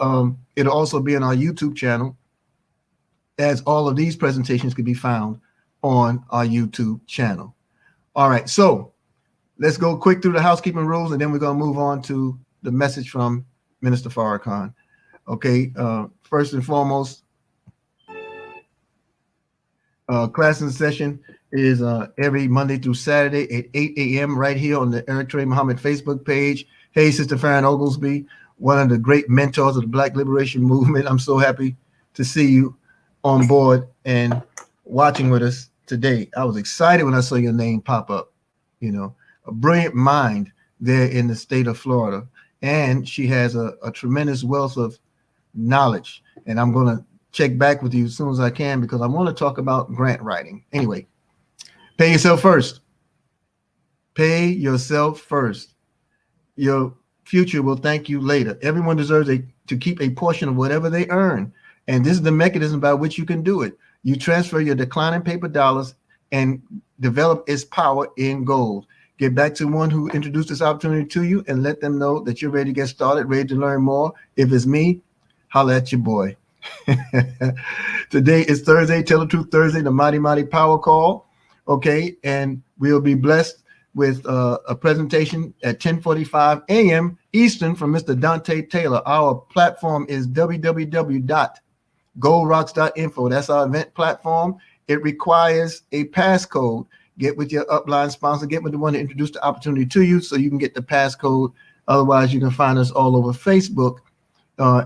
it'll also be on our YouTube channel, as all of these presentations can be found on our YouTube channel. All right, so let's go quick through the housekeeping rules, and then we're going to move on to the message from Minister Farrakhan. Okay, first and foremost, class in session is every Monday through Saturday at 8 a.m. right here on the Eric Trey Muhammad Facebook page. Hey, Sister Farron Oglesby, one of the great mentors of the Black Liberation Movement. I'm so happy to see you on board and watching with us today. I was excited when I saw your name pop up. You know, a brilliant mind there in the state of Florida. And she has a tremendous wealth of knowledge. And I'm going to check back with you as soon as I can, because I want to talk about grant writing. Anyway, pay yourself first. Pay yourself first. Your future will thank you later. Everyone deserves to keep a portion of whatever they earn. And this is the mechanism by which you can do it. You transfer your declining paper dollars and develop its power in gold. Get back to one who introduced this opportunity to you and let them know that you're ready to get started, ready to learn more. If it's me, holla at your boy. Today is Thursday, Tell the Truth Thursday, the Mighty Mighty Power Call. Okay, and we'll be blessed with a presentation at 10:45 a.m. Eastern from Mr. Dante Taylor. Our platform is www.goldrocks.info. That's our event platform. It requires a passcode. Get with your upline sponsor, get with the one that introduced the opportunity to you so you can get the passcode. Otherwise, you can find us all over Facebook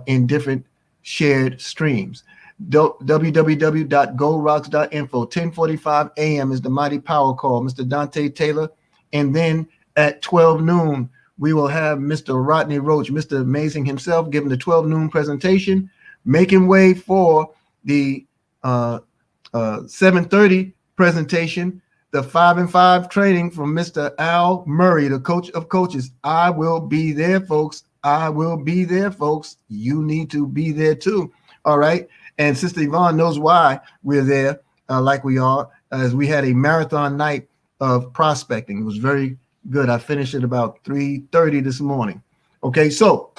in different shared streams. www.goldrocks.info. 10:45 a.m. is the Mighty Power Call, Mr. Dante Taylor. And then at 12 noon, we will have Mr. Rodney Roach, Mr. Amazing himself, giving the 12 noon presentation, making way for the 7:30 presentation, the 5 and 5 training from Mr. Al Murray, the coach of coaches. I will be there, folks. I will be there, folks. You need to be there too. All right. And Sister Yvonne knows why we're there like we are, as we had a marathon night of prospecting. It was very good. I finished at about 3:30 this morning. Okay. So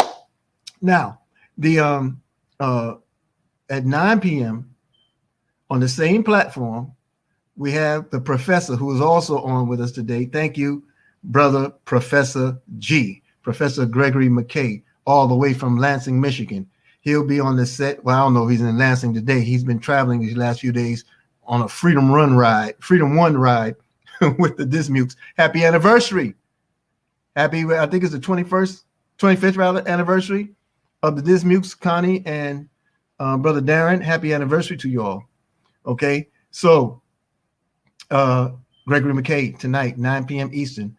now the at 9 p.m. on the same platform, we have the professor who is also on with us today. Thank you, brother, Professor G, Professor Gregory McKay, all the way from Lansing, Michigan. He'll be on the set. Well, I don't know if he's in Lansing today. He's been traveling these last few days on a Freedom One ride with the Dismukes. Happy anniversary. Happy, I think it's the 25th rather, anniversary of the Dismukes, Connie and Brother Darren. Happy anniversary to you all. Okay, so Gregory McKay tonight, 9 p.m. Eastern,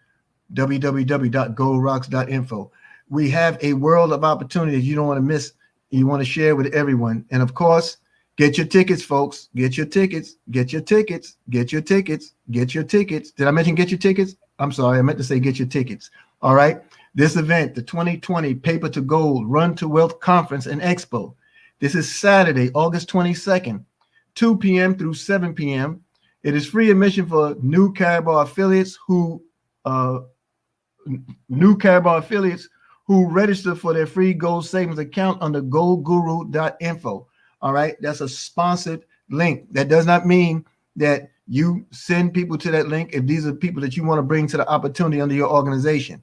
www.goldrocks.info. We have a world of opportunities you don't want to miss. You want to share with everyone. And of course, Get your tickets, folks. Get your tickets. Get your tickets. Get your tickets. Get your tickets. Did I mention get your tickets? I'm sorry. I meant to say get your tickets. All right. This event, the 2020 Paper to Gold Run to Wealth Conference and Expo. This is Saturday, August 22nd, 2 p.m. through 7 p.m. It is free admission for new Carabao affiliates who register for their free gold savings account under goldguru.info. All right, that's a sponsored link. That does not mean that you send people to that link if these are people that you want to bring to the opportunity under your organization.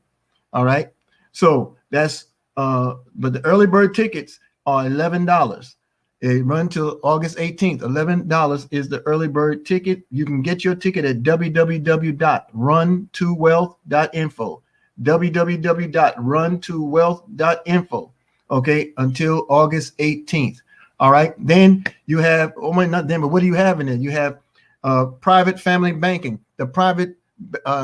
All right, so that's but the early bird tickets are $11. They run till August 18th. $11 is the early bird ticket. You can get your ticket at www.runtowealth.info. www.runtowealth.info. Okay, until August 18th. All right. Then you have, oh my, not then, but what do you have in there? You have private family banking, the private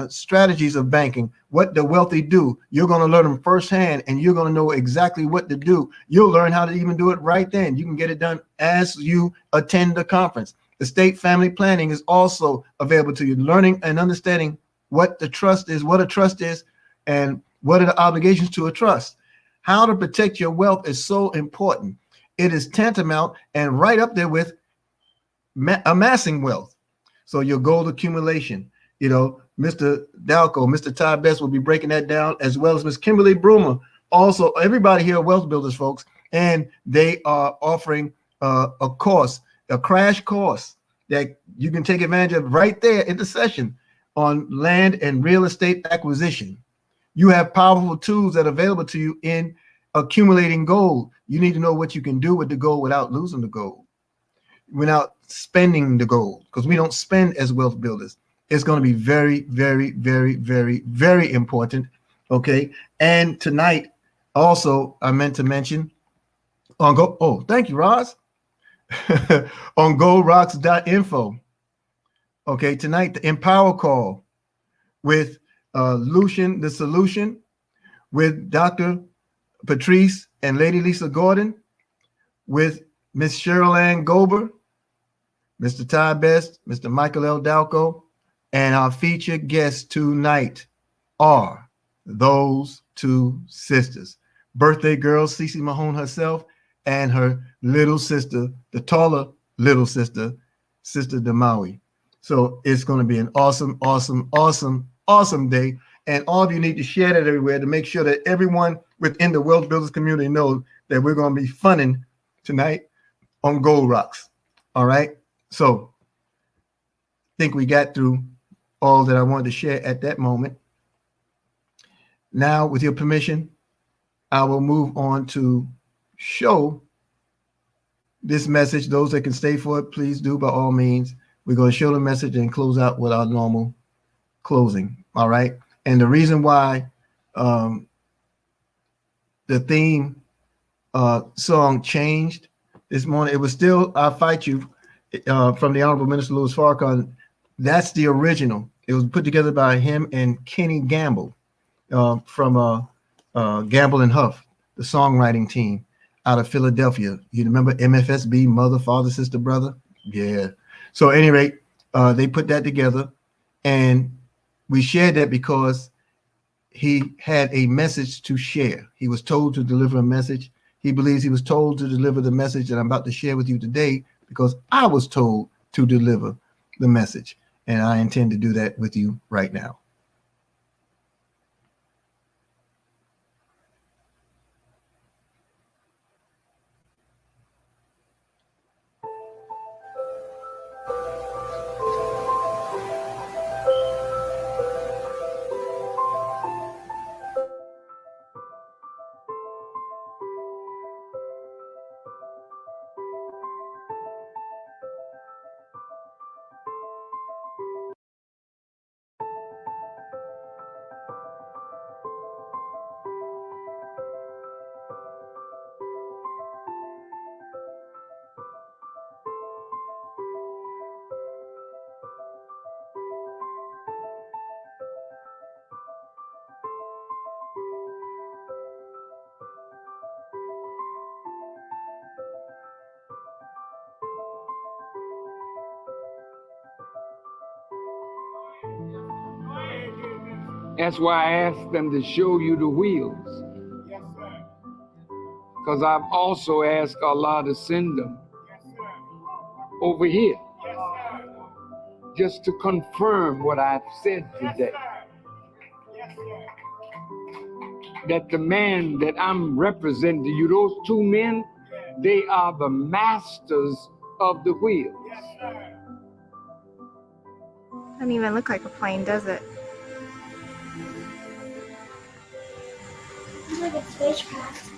strategies of banking, what the wealthy do. You're going to learn them firsthand, and you're going to know exactly what to do. You'll learn how to even do it right then. You can get it done as you attend the conference. The state family planning is also available to you. Learning and understanding what the trust is, what a trust is, and what are the obligations to a trust. How to protect your wealth is so important. It is tantamount and right up there with amassing wealth. So your gold accumulation, Mr. Dalco, Mr. Ty Best will be breaking that down, as well as Ms. Kimberly Broomer. Also, everybody here are wealth builders, folks, and they are offering a course, a crash course that you can take advantage of right there in the session on land and real estate acquisition. You have powerful tools that are available to you in accumulating gold. You need to know what you can do with the gold without losing the gold, without spending the gold, because we don't spend as wealth builders. It's going to be very, very, very, very, very important. Okay. And tonight, also, I meant to mention on go. Oh, thank you, Roz. On goldrocks.info. Okay. Tonight, the Empower Call with Lucian, the Solution, with Dr. Patrice and Lady Lisa Gordon, with Miss Cheryl Ann Gober, Mr. Ty Best, Mr. Michael L. Dalco, and our featured guests tonight are those two sisters. Birthday girl, Cece Mahone herself, and her little sister, the taller little sister, Sister Demawi. So it's going to be an awesome, awesome, awesome, awesome day. And all of you need to share that everywhere to make sure that everyone within the Wealth Builders community knows that we're going to be funning tonight on Gold Rocks. All right. So I think we got through all that I wanted to share at that moment. Now, with your permission, I will move on to show this message. Those that can stay for it, please do by all means. We're going to show the message and close out with our normal closing. All right. And the reason why the theme song changed this morning, it was still "I Fight You" from the Honorable Minister Louis Farrakhan. That's the original. It was put together by him and Kenny Gamble from Gamble and Huff, the songwriting team out of Philadelphia. You remember MFSB, Mother, Father, Sister, Brother? Yeah. So at any rate, they put that together, and we shared that because he had a message to share. He was told to deliver a message. He believes he was told to deliver the message that I'm about to share with you today because I was told to deliver the message. And I intend to do that with you right now. That's why I asked them to show you the wheels. Yes, sir. Because I've also asked Allah to send them Yes, sir. over here Yes, sir. just to confirm what I've said today. Yes, sir. That the man that I'm representing to you, those two men, they are the masters of the wheel. Yes, sir. Doesn't even look like a plane, does it? It's like a spacecraft.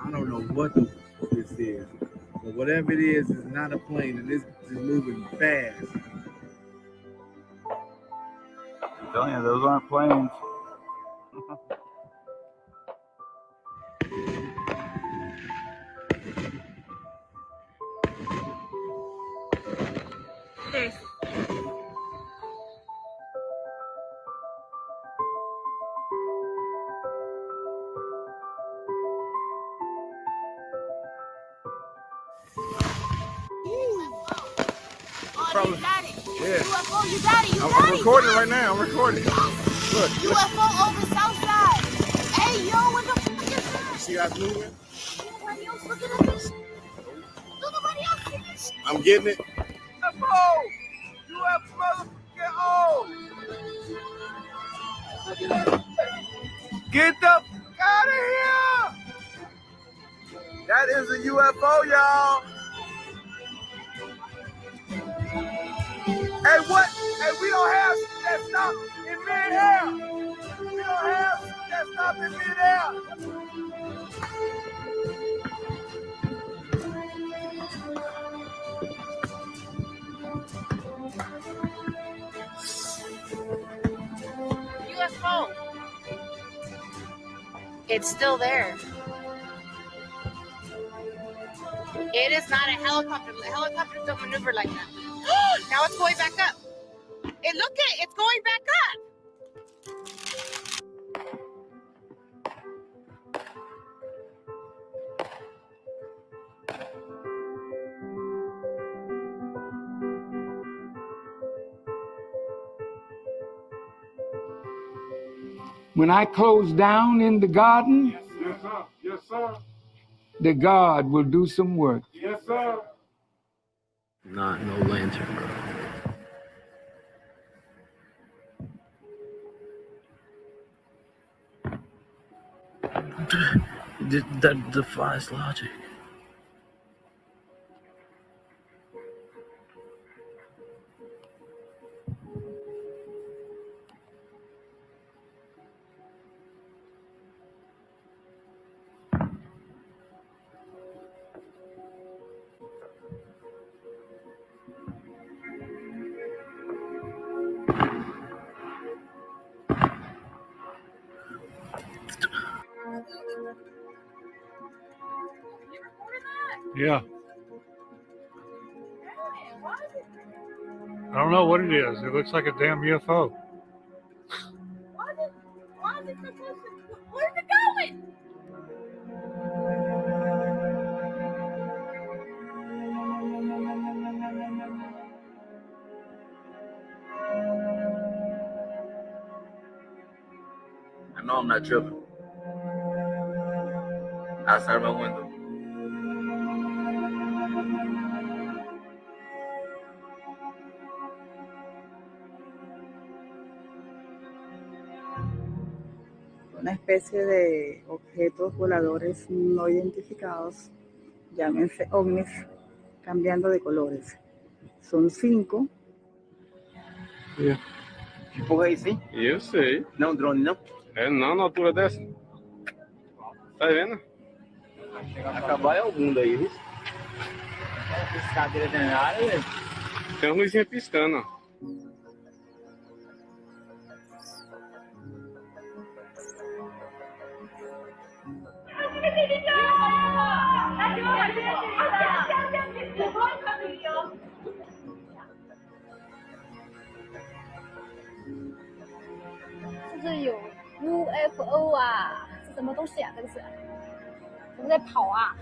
I don't know what this is, but whatever it is not a plane, and this is moving fast. I'm telling you, those aren't planes. There's Probably. Yeah. UFO, you got it, I'm recording it right now. I'm recording it. Look. UFO over Southside. Hey, yo, what the fuck is that? See how it's moving? Nobody else looking at this? Nobody else see this? I'm getting it. UFO! UFO! Get the fuck out of here! That is a UFO, y'all. Hey, what? Hey, we don't have that stop in midair. We don't have that stop in midair. UFO. It's still there. It is not a helicopter. Helicopters don't maneuver like that. Now it's going back up. And look at it, it's going back up. When I close down in the garden, Yes, sir. Yes, sir. the God will do some work. Yes, sir. Not no lantern, bro. That defies logic. Yeah. I don't know what it is. It looks like a damn UFO. Why is it supposed to? Where's it going? I know I'm not tripping. Outside my window. Una especie de objetos voladores no identificados, llámense ovnis, cambiando de colores. Son 5. Que porra é isso, hein? Eu sei. Não, drone não. É não na altura dessa. Tá vendo? Acabar é o mundo aí, viu? Essa cadeira danada, velho. Tem uma luzinha piscando, ó. UFO 啊，是什么东西啊？这个是怎么在跑啊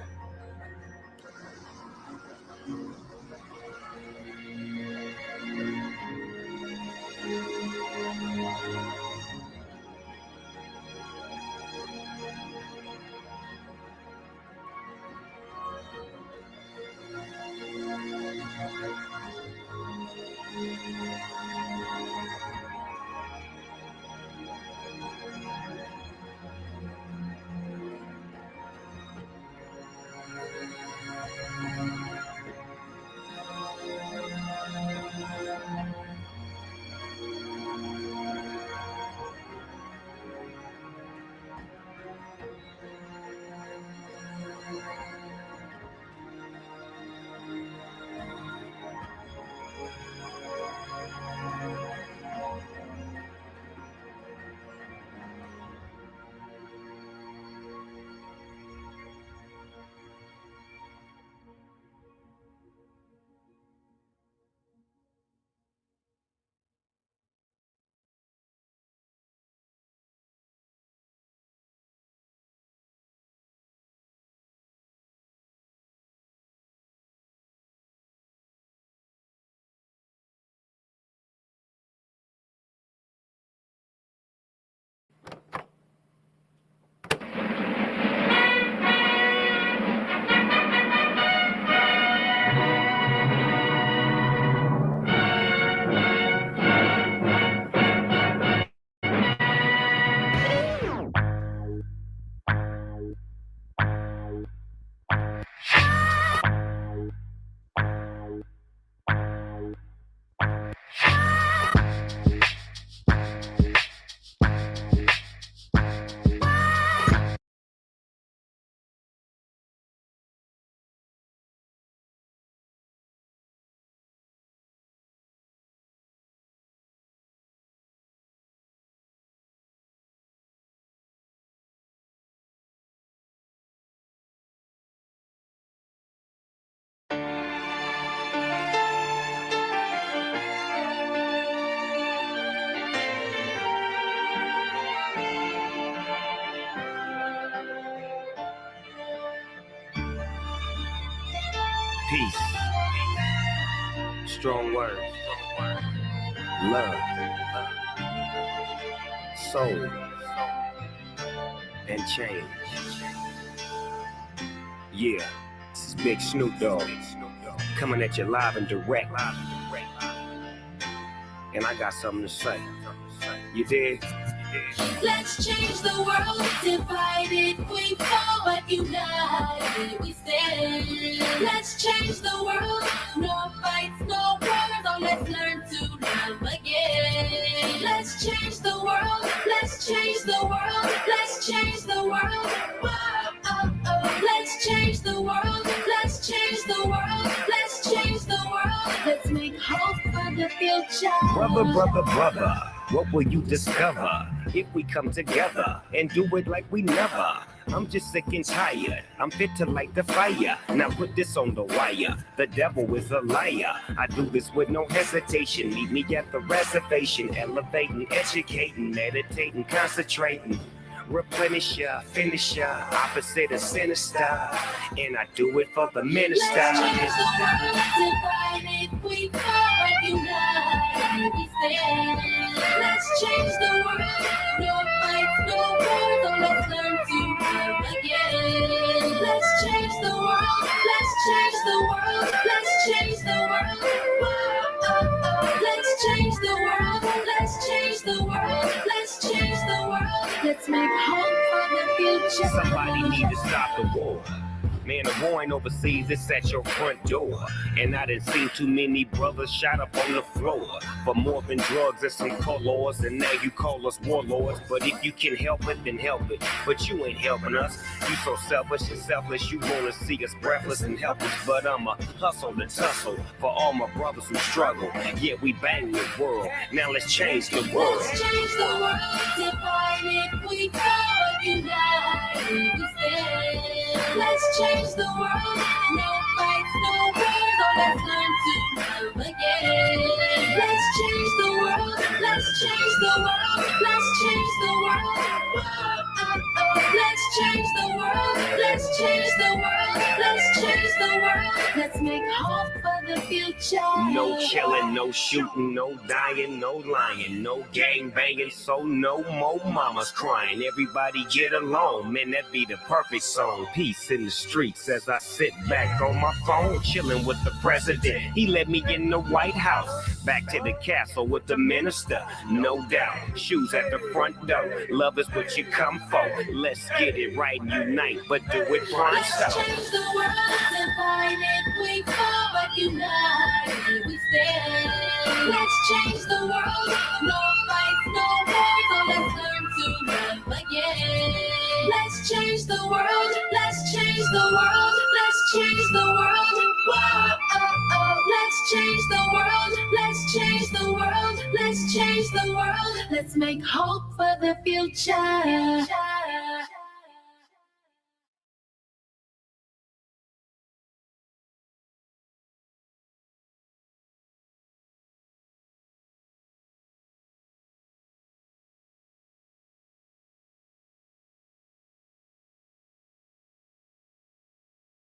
？Peace, strong words, love, soul, and change. Yeah, this is Big Snoop Dogg, coming at you live and direct. And I got something to say. You dig? Let's change the world, divided we fall, but united we stand. Let's change the world, no fights, no wars, oh let's learn to love again. Let's change the world, let's change the world, let's change the world. Whoa, oh, oh. Let's change the world, let's change the world, let's change the world. Let's make hope for the future. Brother, what will you discover if we come together and do it like we never? I'm just sick and tired. I'm fit to light the fire. Now put this on the wire. The devil is a liar. I do this with no hesitation. Meet me at the reservation. Elevating, educating, meditating, concentrating. Replenish ya, finish ya, opposite of sinister. And I do it for the minister. Let's change the world, divided we fall, but united we stand. Let's change the world, no fights, no wars, oh let's learn to love again. Let's change the world, let's change the world, let's change the world. Whoa, oh, oh. Let's change the world, let's change the world, let's change the world. Let's make hope for the future. Somebody need to stop the war. Man, the war ain't overseas, it's at your front door. And I done seen too many brothers shot up on the floor for more than drugs and some colors. And now you call us warlords. But if you can help it, then help it. But you ain't helping us. You so selfish and selfless, you wanna see us breathless and helpless. But I'ma hustle and tussle for all my brothers who struggle. Yeah, we bang the world. Now let's change the world. Let's change the world, divided we fall, but united we stand. Let's change the world, no fights, no wars, oh let's learn to love again. Let's change the world, let's change the world. Let's change the world. Let's change the world. Let's change the world. Let's change the world. Let's make hope for the future. No killing, no shooting, no dying, no lying, no gang banging, so no more mamas crying. Everybody get along, man, that be the perfect song. Peace in the streets as I sit back on my phone, chilling with the president. He let me in the White House, back to the castle with the minister, no doubt. Shoes at the front door, love is what you come for. Let's get it right and unite, but do it right. Let's change the world, divided we fall, but united we stand. Let's change the world, no fights, no wars, so let's learn to love again. Let's change the world, let's change the world, let's change the world. Whoa, oh, oh. Let's change the world, let's change the world, let's change the world. Let's make hope for the future.